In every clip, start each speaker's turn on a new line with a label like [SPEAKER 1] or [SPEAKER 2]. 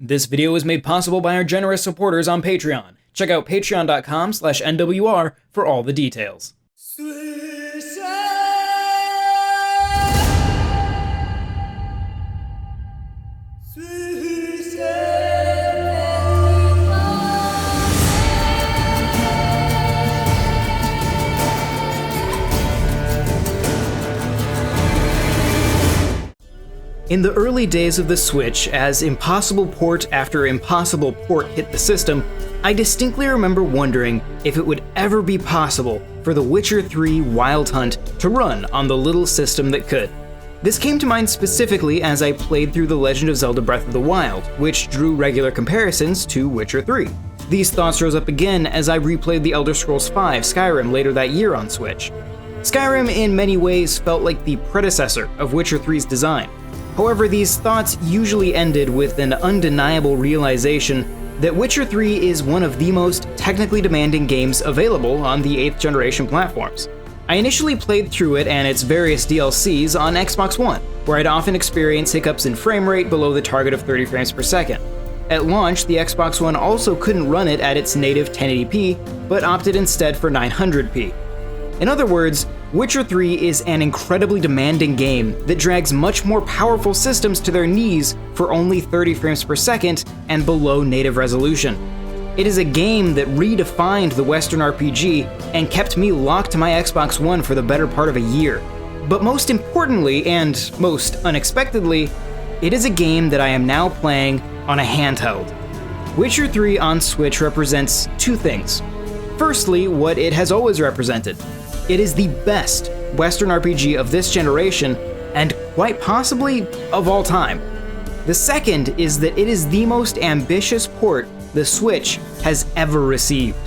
[SPEAKER 1] This video was made possible by our generous supporters on Patreon. Check out patreon.com/NWR for all the details. In the early days of the Switch, as impossible port after impossible port hit the system, I distinctly remember wondering if it would ever be possible for The Witcher 3 Wild Hunt to run on the little system that could. This came to mind specifically as I played through The Legend of Zelda Breath of the Wild, which drew regular comparisons to Witcher 3. These thoughts rose up again as I replayed The Elder Scrolls V Skyrim later that year on Switch. Skyrim in many ways felt like the predecessor of Witcher 3's design. However, these thoughts usually ended with an undeniable realization that Witcher 3 is one of the most technically demanding games available on the 8th generation platforms. I initially played through it and its various DLCs on Xbox One, where I'd often experience hiccups in frame rate below the target of 30 frames per second. At launch, the Xbox One also couldn't run it at its native 1080p, but opted instead for 900p. In other words, Witcher 3 is an incredibly demanding game that drags much more powerful systems to their knees for only 30 frames per second and below native resolution. It is a game that redefined the Western RPG and kept me locked to my Xbox One for the better part of a year. But most importantly, and most unexpectedly, it is a game that I am now playing on a handheld. Witcher 3 on Switch represents two things. Firstly, what it has always represented. It is the best Western RPG of this generation, and quite possibly of all time. The second is that it is the most ambitious port the Switch has ever received.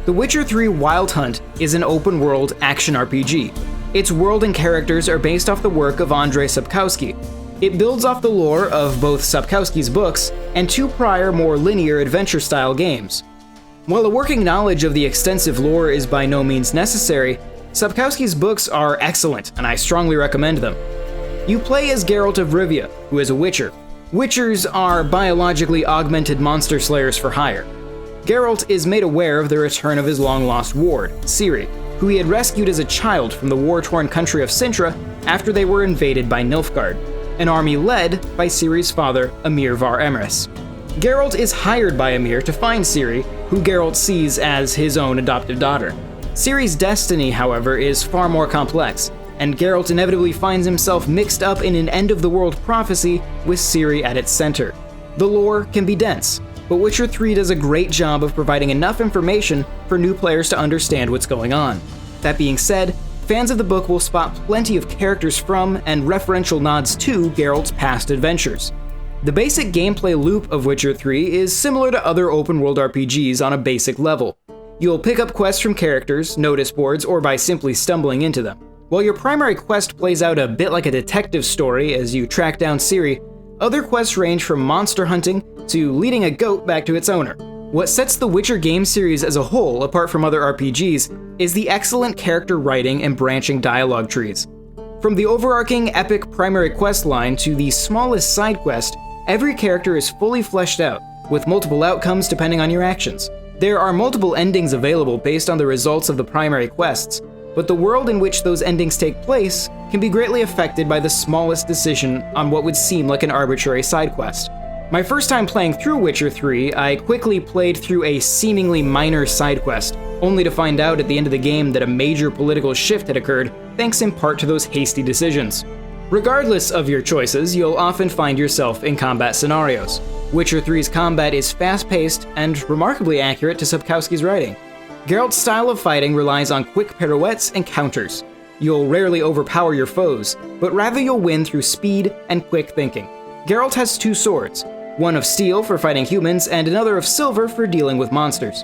[SPEAKER 1] The Witcher 3 Wild Hunt is an open-world action RPG. Its world and characters are based off the work of Andrzej Sapkowski. It builds off the lore of both Sapkowski's books and two prior, more linear adventure-style games. While a working knowledge of the extensive lore is by no means necessary, Sapkowski's books are excellent, and I strongly recommend them. You play as Geralt of Rivia, who is a Witcher. Witchers are biologically augmented monster slayers for hire. Geralt is made aware of the return of his long-lost ward, Ciri, who he had rescued as a child from the war-torn country of Sintra after they were invaded by Nilfgaard, an army led by Ciri's father, Emhyr var Emreis. Geralt is hired by Emhyr to find Ciri, who Geralt sees as his own adopted daughter. Ciri's destiny, however, is far more complex, and Geralt inevitably finds himself mixed up in an end-of-the-world prophecy with Ciri at its center. The lore can be dense, but Witcher 3 does a great job of providing enough information for new players to understand what's going on. That being said, fans of the book will spot plenty of characters from and referential nods to Geralt's past adventures. The basic gameplay loop of Witcher 3 is similar to other open-world RPGs on a basic level. You'll pick up quests from characters, notice boards, or by simply stumbling into them. While your primary quest plays out a bit like a detective story as you track down Ciri, other quests range from monster hunting to leading a goat back to its owner. What sets the Witcher game series as a whole apart from other RPGs is the excellent character writing and branching dialogue trees. From the overarching epic primary quest line to the smallest side quest, every character is fully fleshed out, with multiple outcomes depending on your actions. There are multiple endings available based on the results of the primary quests, but the world in which those endings take place can be greatly affected by the smallest decision on what would seem like an arbitrary side quest. My first time playing through Witcher 3, I quickly played through a seemingly minor side quest, only to find out at the end of the game that a major political shift had occurred, thanks in part to those hasty decisions. Regardless of your choices, you'll often find yourself in combat scenarios. Witcher 3's combat is fast-paced and remarkably accurate to Sapkowski's writing. Geralt's style of fighting relies on quick pirouettes and counters. You'll rarely overpower your foes, but rather you'll win through speed and quick thinking. Geralt has two swords, one of steel for fighting humans and another of silver for dealing with monsters.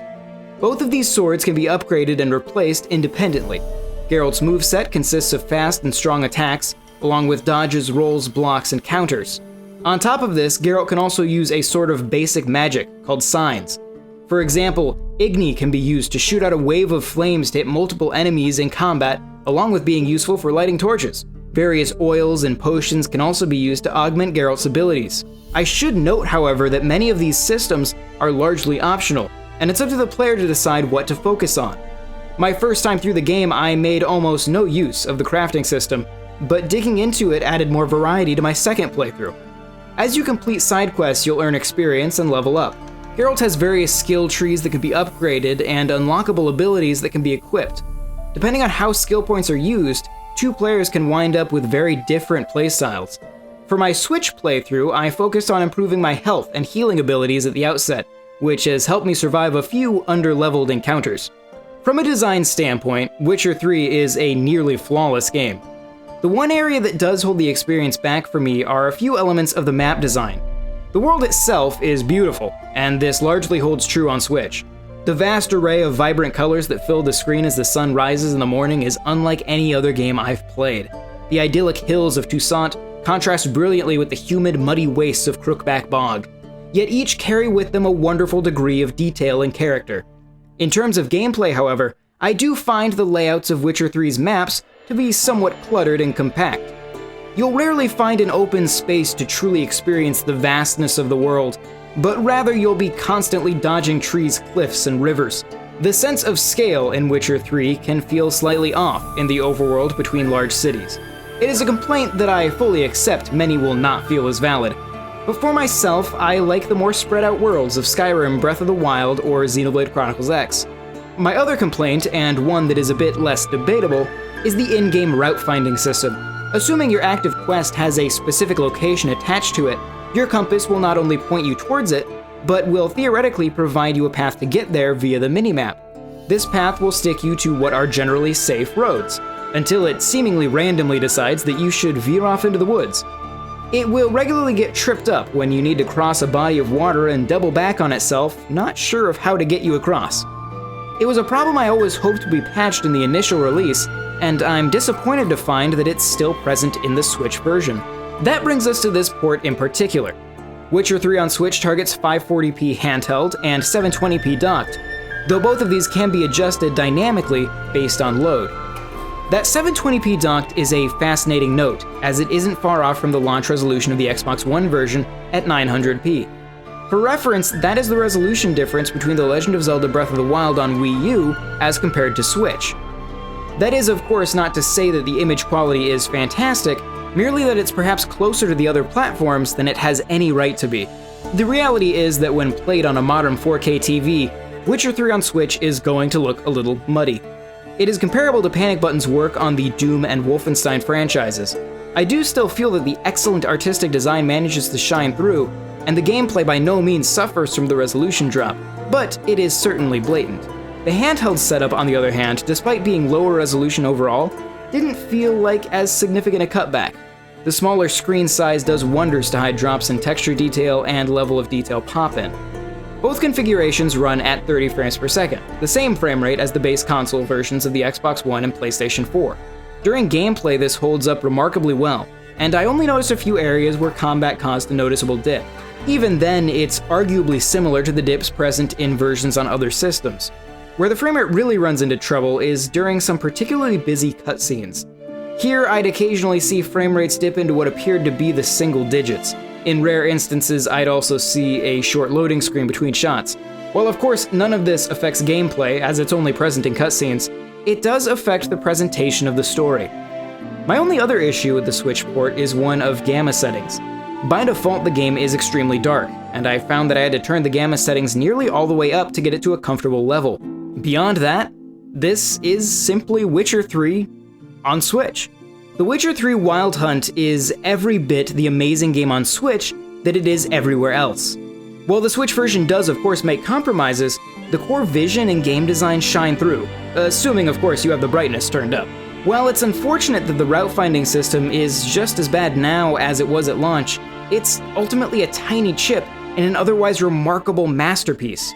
[SPEAKER 1] Both of these swords can be upgraded and replaced independently. Geralt's moveset consists of fast and strong attacks, along with dodges, rolls, blocks, and counters. On top of this, Geralt can also use a sort of basic magic called signs. For example, Igni can be used to shoot out a wave of flames to hit multiple enemies in combat, along with being useful for lighting torches. Various oils and potions can also be used to augment Geralt's abilities. I should note, however, that many of these systems are largely optional, and it's up to the player to decide what to focus on. My first time through the game, I made almost no use of the crafting system, but digging into it added more variety to my second playthrough. As you complete side quests, you'll earn experience and level up. Geralt has various skill trees that can be upgraded and unlockable abilities that can be equipped. Depending on how skill points are used, two players can wind up with very different playstyles. For my Switch playthrough, I focused on improving my health and healing abilities at the outset, which has helped me survive a few under-leveled encounters. From a design standpoint, Witcher 3 is a nearly flawless game. The one area that does hold the experience back for me are a few elements of the map design. The world itself is beautiful, and this largely holds true on Switch. The vast array of vibrant colors that fill the screen as the sun rises in the morning is unlike any other game I've played. The idyllic hills of Toussaint contrast brilliantly with the humid, muddy wastes of Crookback Bog, yet each carry with them a wonderful degree of detail and character. In terms of gameplay, however, I do find the layouts of Witcher 3's maps to be somewhat cluttered and compact. You'll rarely find an open space to truly experience the vastness of the world, but rather you'll be constantly dodging trees, cliffs, and rivers. The sense of scale in Witcher 3 can feel slightly off in the overworld between large cities. It is a complaint that I fully accept many will not feel as valid, but for myself, I like the more spread out worlds of Skyrim, Breath of the Wild, or Xenoblade Chronicles X. My other complaint, and one that is a bit less debatable, is the in-game route finding system. Assuming your active quest has a specific location attached to it, your compass will not only point you towards it, but will theoretically provide you a path to get there via the minimap. This path will stick you to what are generally safe roads, until it seemingly randomly decides that you should veer off into the woods. It will regularly get tripped up when you need to cross a body of water and double back on itself, not sure of how to get you across. It was a problem I always hoped would be patched in the initial release, and I'm disappointed to find that it's still present in the Switch version. That brings us to this port in particular. Witcher 3 on Switch targets 540p handheld and 720p docked, though both of these can be adjusted dynamically based on load. That 720p docked is a fascinating note, as it isn't far off from the launch resolution of the Xbox One version at 900p. For reference, that is the resolution difference between The Legend of Zelda Breath of the Wild on Wii U as compared to Switch. That is, of course, not to say that the image quality is fantastic, merely that it's perhaps closer to the other platforms than it has any right to be. The reality is that when played on a modern 4K TV, Witcher 3 on Switch is going to look a little muddy. It is comparable to Panic Button's work on the Doom and Wolfenstein franchises. I do still feel that the excellent artistic design manages to shine through, and the gameplay by no means suffers from the resolution drop, but it is certainly blatant. The handheld setup, on the other hand, despite being lower resolution overall, didn't feel like as significant a cutback. The smaller screen size does wonders to hide drops in texture detail and level of detail pop-in. Both configurations run at 30 frames per second, the same frame rate as the base console versions of the Xbox One and PlayStation 4. During gameplay, this holds up remarkably well, and I only noticed a few areas where combat caused a noticeable dip. Even then, it's arguably similar to the dips present in versions on other systems. Where the frame rate really runs into trouble is during some particularly busy cutscenes. Here, I'd occasionally see frame rates dip into what appeared to be the single digits. In rare instances, I'd also see a short loading screen between shots. While of course none of this affects gameplay, as it's only present in cutscenes, it does affect the presentation of the story. My only other issue with the Switch port is one of gamma settings. By default, the game is extremely dark, and I found that I had to turn the gamma settings nearly all the way up to get it to a comfortable level. Beyond that, this is simply Witcher 3 on Switch. The Witcher 3 Wild Hunt is every bit the amazing game on Switch that it is everywhere else. While the Switch version does of course make compromises, the core vision and game design shine through, assuming of course you have the brightness turned up. While it's unfortunate that the route finding system is just as bad now as it was at launch, it's ultimately a tiny chip in an otherwise remarkable masterpiece.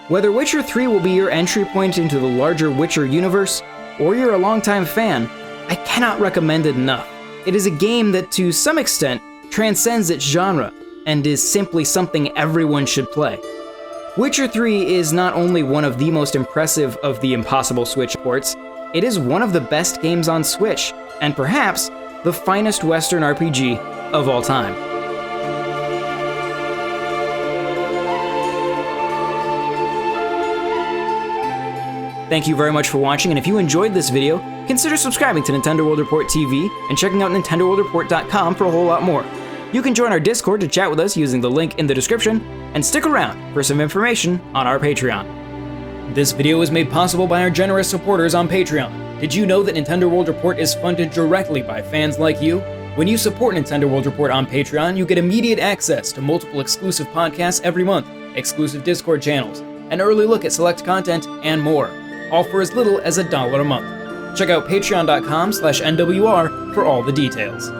[SPEAKER 1] Whether Witcher 3 will be your entry point into the larger Witcher universe, or you're a longtime fan, I cannot recommend it enough. It is a game that, to some extent, transcends its genre, and is simply something everyone should play. Witcher 3 is not only one of the most impressive of the impossible Switch ports, it is one of the best games on Switch, and perhaps the finest Western RPG of all time. Thank you very much for watching, and if you enjoyed this video, consider subscribing to Nintendo World Report TV and checking out NintendoWorldReport.com for a whole lot more. You can join our Discord to chat with us using the link in the description, and stick around for some information on our Patreon. This video was made possible by our generous supporters on Patreon. Did you know that Nintendo World Report is funded directly by fans like you? When you support Nintendo World Report on Patreon, you get immediate access to multiple exclusive podcasts every month, exclusive Discord channels, an early look at select content, and more, all for as little as $1 a month. Check out patreon.com/NWR for all the details.